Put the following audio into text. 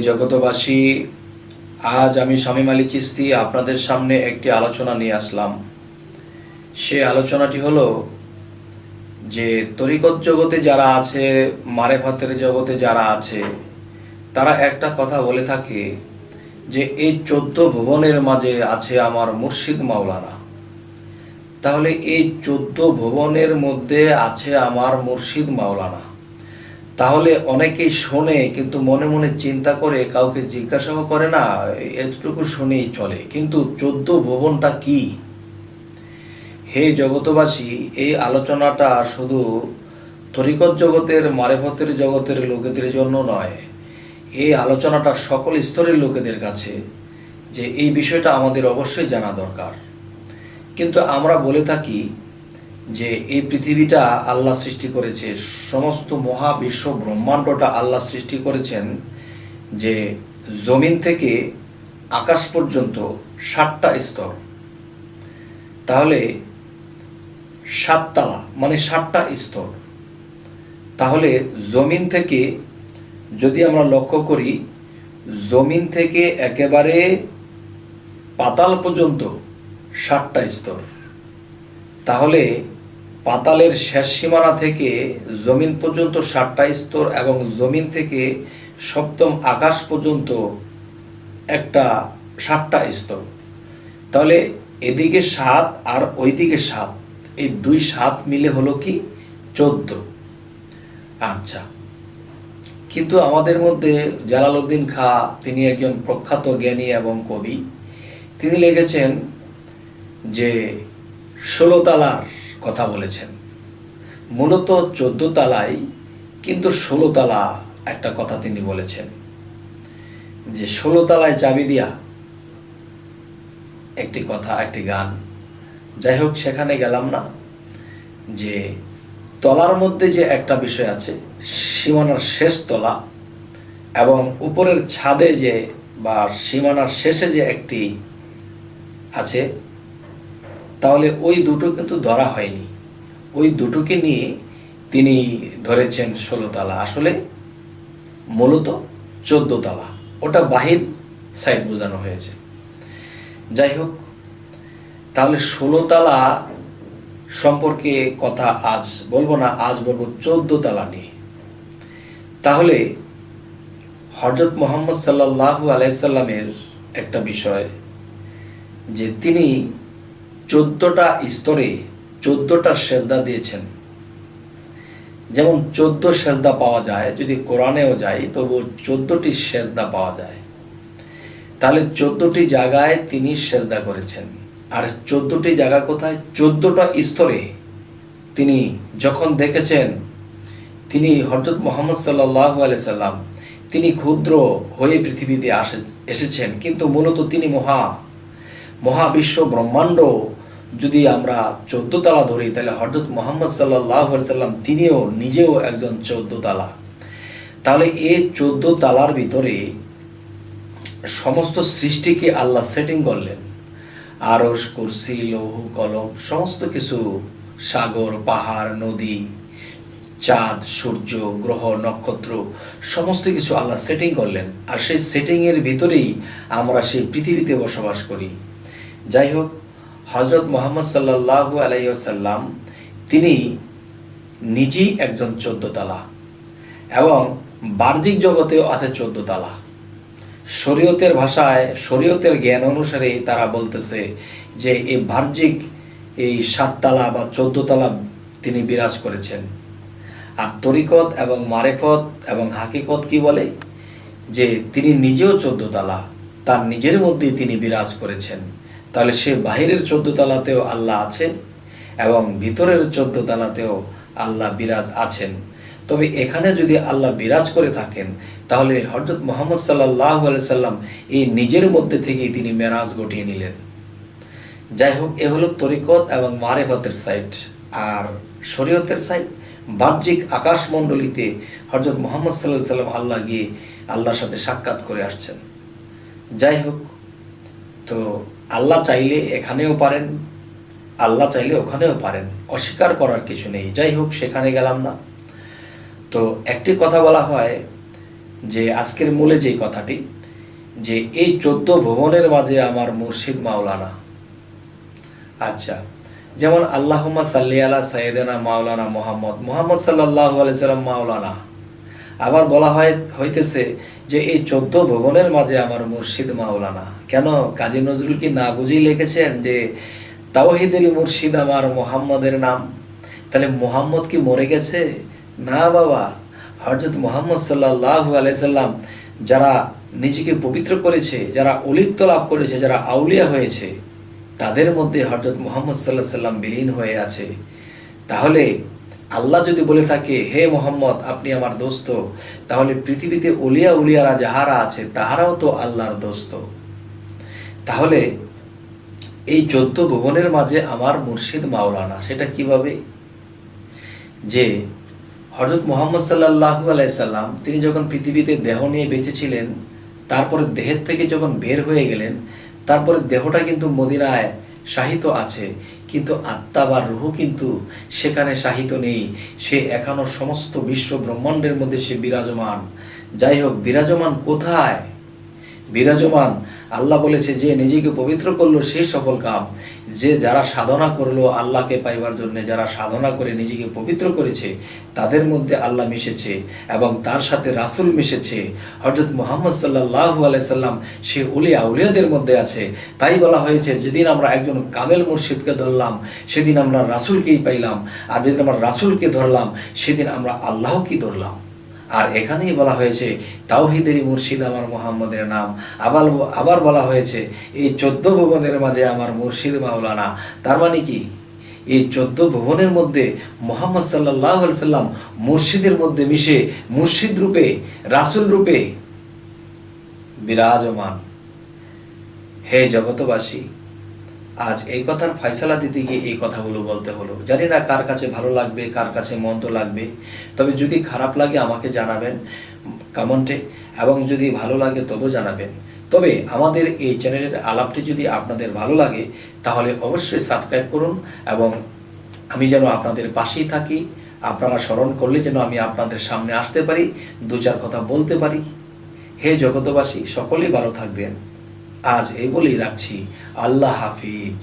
জগতবাসী, আজ আমি শামীম আলী চিশতি আপনাদের সামনে একটি আলোচনা নিয়ে আসলাম। সে আলোচনাটি হলো যে তরিকত জগতে যারা আছে, মারেফাতের জগতে যারা আছে, তারা একটা কথা বলে থাকে যে এই 14 ভুবনের মাঝে আছে আমার মুর্শিদ মাওলানা। তাহলে এই 14 ভুবনের মধ্যে আছে আমার মুর্শিদ মাওলানা। তাহলে অনেকেই শোনে কিন্তু মনে মনে চিন্তা করে, কাউকে জিজ্ঞাসাও করে না, এতটুকু শুনেই চলে। কিন্তু 14 ভুবনটা কি? হে জগতবাসী, এই আলোচনাটা শুধু তরিকত জগতের, মারেফতের জগতের লোকেদের জন্য নয়, এই আলোচনাটা সকল স্তরের লোকেদের কাছে, যে এই বিষয়টা আমাদের অবশ্যই জানা দরকার। কিন্তু আমরা বলে থাকি যে এই পৃথিবীটা আল্লাহ সৃষ্টি করেছে, সমস্ত মহাবিশ্ব ব্রহ্মাণ্ডটা আল্লাহ সৃষ্টি করেছেন, যে জমিন থেকে আকাশ পর্যন্ত 7টা স্তর। তাহলে 7 তালা মানে 7টা স্তর। তাহলে জমিন থেকে যদি আমরা লক্ষ্য করি, জমিন থেকে একেবারে পাতাল পর্যন্ত 7টা স্তর। তাহলে পাতালের শেষ সীমানা থেকে জমিন পর্যন্ত 7টা স্তর, এবং জমিন থেকে সপ্তম আকাশ পর্যন্ত একটা 7টা স্তর। তাহলে এদিকে 7 আর ওইদিকে 7, এই 2 7 মিলে হলো কি 14। আচ্ছা, কিন্তু আমাদের মধ্যে জালালউদ্দিন খাঁ, তিনি একজন প্রখ্যাত জ্ঞানী এবং কবি, তিনি লিখেছেন যে 16 তালার কথা বলেছেন। মূলত 14 তালাই, কিন্তু 16 তালা একটা কথা তিনি বলেছেন, যে 16 তালায় চাবি দিয়া একটি কথা, একটি গান। যাই হোক, সেখানে গেলাম না। যে তলার মধ্যে যে একটা বিষয় আছে, সীমানার শেষ তলা এবং উপরের ছাদে যে বা সীমানার শেষে যে একটি আছে, তাহলে ওই দুটো কিন্তু ধরা হয়নি। ওই দুটোকে নিয়ে তিনি ধরেছেন 16 তালা। আসলে মূলত 14 তালা, ওটা বাহির সাইড বোঝানো হয়েছে। যাই হোক, তাহলে 16 তালা সম্পর্কে কথা আজ বলবো না, আজ বলবো 14 তালা নিয়ে। তাহলে হযরত মুহাম্মদ সাল্লাল্লাহু আলাইহি সাল্লামের একটা বিষয়, যে তিনি 14টা স্তরে 14টা সেজদা দিয়েছেন। যেমন 14 সেজদা পাওয়া যায়, যদি কোরআনেও যায় তবু 14টি সেজদা পাওয়া যায়। তাহলে 14টি জায়গায় তিনি সেজদা করেছেন। আর 14টি জায়গা কোথায়? 14টা স্তরে। তিনি যখন দেখেছেন, তিনি হযরত মুহাম্মদ সাল্লাল্লাহু আলাইহি সাল্লাম, তিনি ক্ষুদ্র হয়ে পৃথিবীতে এসেছেন, কিন্তু মূলত তিনি মহাবিশ্ব ব্রহ্মাণ্ড যদি আমরা 14 তালা ধরি, তাহলে হযরত মুহাম্মদ সাল্লাল্লাহু আলাইহি সাল্লাম তিনিও নিজেও একজন 14 তালা। তাহলে এই 14 তালার ভিতরে সমস্ত সৃষ্টিকে আল্লাহ সেটিং করলেন। আরশ, কুরসি, লৌহ কলম, সমস্ত কিছু, সাগর, পাহাড়, নদী, চাঁদ, সূর্য, গ্রহ, নক্ষত্র, সমস্ত কিছু আল্লাহ সেটিং করলেন। আর সেই সেটিংয়ের ভিতরেই আমরা সেই পৃথিবীতে বসবাস করি। যাই হোক, হযরত মুহাম্মদ সাল্লাল্লাহু আলাইহি ওয়াসাল্লাম তিনি নিজেই একজন 14 তালা, এবং বাহ্যিক জগতেও আছে 14 তালা। শরীয়তের ভাষায়, শরীয়তের জ্ঞান অনুসারে তারা বলতেছে যে এই বাহ্যিক এই 7 তালা বা 14 তালা তিনি বিরাজ করেছেন। আর তরিকত এবং মারেফত এবং হাকিকত কি বলে? যে তিনি নিজেও 14 তালা, তার নিজের মধ্যেই তিনি বিরাজ করেছেন। তাহলে সে বাহিরের 14 তালাতেও আল্লাহ আছেন, এবং ভিতরের 14 তালাতেও আল্লাহ বিরাজ আছেন। তবে এখানে যদি আল্লাহ বিরাজ করে থাকেন, তাহলে হযরত মুহাম্মদ সাল্লাল্লাহু আলাইহি সাল্লাম এই নিজের মধ্যে থেকেই তিনি মেরাজ ঘটিয়ে নিলেন। যাই হোক, এ হলো তরিকত এবং মারেফতের সাইড। আর শরীয়তের সাইড, বাহ্যিক আকাশমণ্ডলীতে হযরত মুহাম্মদ সাল্লাল্লাহু আলাইহি সাল্লাম আল্লাহ গিয়ে আল্লাহর সাথে সাক্ষাৎ করে আসছেন। যাই হোক, তো আল্লাহ চাইলে এখানেও পারেন, আল্লাহ চাইলে ওখানেও পারেন, অস্বীকার করার কিছু নেই। যাই হোক, সেখানে গেলাম না। তো একটি কথা বলা হয় যে আজকের মূলে যে কথাটি, যে এই 14 ভুবনের মাঝে আমার মুর্শিদ মাওলানা। আচ্ছা, যেমন আল্লাহুম্মা সাল্লি আলা সাইয়্যিদিনা মাওলানা মুহাম্মদ, মুহাম্মদ সাল্লাল্লাহু আলাইহি সাল্লাম মাওলানা। আবার বলা হইতেছে যে এই 14 ভুবনের মাঝে আমার মুর্শিদ মাওলানা। কেন? কাজী নজরুল কি না বুঝেই লিখেছেন যে তাওহীদেরই মুর্শিদ আমার মুহাম্মদের নাম? তাহলে মুহাম্মদ কি মরে গেছে? না বাবা, হযরত মুহাম্মদ সাল্লাল্লাহু আলাইহি সাল্লাম যারা নিজেকে পবিত্র করেছে, যারা অলিত্ব লাভ করেছে, যারা আউলিয়া হয়েছে, তাদের মধ্যে হযরত মুহাম্মদ সাল্লাল্লাহু আলাইহি সাল্লাম বিলীন হয়ে আছে। তাহলে আল্লাহ যদি বলে থাকে হে মোহাম্মদ আপনি আমার দোস্ত, তাহলে পৃথিবীতে উলিয়ারা যাহারা আছে তাহারাও তো আল্লাহর দোস্ত। তাহলে এই 14 ভুবনের মাঝে আমার মুর্শিদ মাওলানা, সেটা কিভাবে? যে হযরত মুহাম্মদ সাল্লাল্লাহু আলাইহি সাল্লাম তিনি যখন পৃথিবীতে দেহ নিয়ে বেঁচে ছিলেন, তারপরে দেহের থেকে যখন বের হয়ে গেলেন, তারপরে দেহটা কিন্তু মদিনায় শাহিত আছে, কিন্তু আত্মা বা রূহ কিন্তু সেখানে শাহিত নেই। সে এখনো সমস্ত বিশ্ব ব্রহ্মাণ্ডের মধ্যে সে বিরাজমান। যাই হোক, বিরাজমান কোথায়? বিরাজমান, আল্লাহ বলেছে যে নিজেকে পবিত্র করলো সে সফল কাম। যে যারা সাধনা করলো আল্লাহকে পাইবার জন্য, যারা সাধনা করে নিজেকে পবিত্র করেছে, তাদের মধ্যে আল্লাহ মিশেছে এবং তার সাথে রাসূল মিশেছে। হযরত মুহাম্মদ সাল্লাল্লাহু আলাইহি সাল্লাম সে আউলিয়াদের মধ্যে আছে। তাই বলা হয়েছে যেদিন আমরা একজন কামেল মুর্শিদকে ধরলাম সেদিন আমরা রাসূলকেই পাইলাম, আর যেদিন আমরা রাসূলকে ধরলাম সেদিন আমরা আল্লাহকেই ধরলাম। আর এখানেই বলা হয়েছে তাওহীদেরই মুর্শিদ আমার মুহাম্মদের নাম। আবার বলা হয়েছে এই 14 ভুবনের মাঝে আমার মুর্শিদ মাওলানা। তার মানে কি? এই 14 ভুবনের মধ্যে মুহাম্মদ সাল্লাল্লাহু আলাইহি সাল্লাম মুর্শিদের মধ্যে মিশে মুর্শিদ রূপে, রাসূল রূপে বিরাজমান। হে জগতবাসী, আজ এই কথার ফয়সালা দিতে গিয়ে এই কথাগুলো বলতে হলো। জানি না কার কাছে ভালো লাগবে, কার কাছে মন্দ লাগবে। তবে যদি খারাপ লাগে আমাকে জানাবেন কমেন্টে, এবং যদি ভালো লাগে তবেও জানাবেন। তবে আমাদের এই চ্যানেলের আলাপটি যদি আপনাদের ভালো লাগে তাহলে অবশ্যই সাবস্ক্রাইব করুন, এবং আমি যেন আপনাদের পাশেই থাকি। আপনারা স্মরণ করলে যেন আমি আপনাদের সামনে আসতে পারি, 2-4 কথা বলতে পারি। হে জগতবাসী, সকলেই ভালো থাকবেন। আজ এই বলেই রাখছি। আল্লাহ হাফিজ।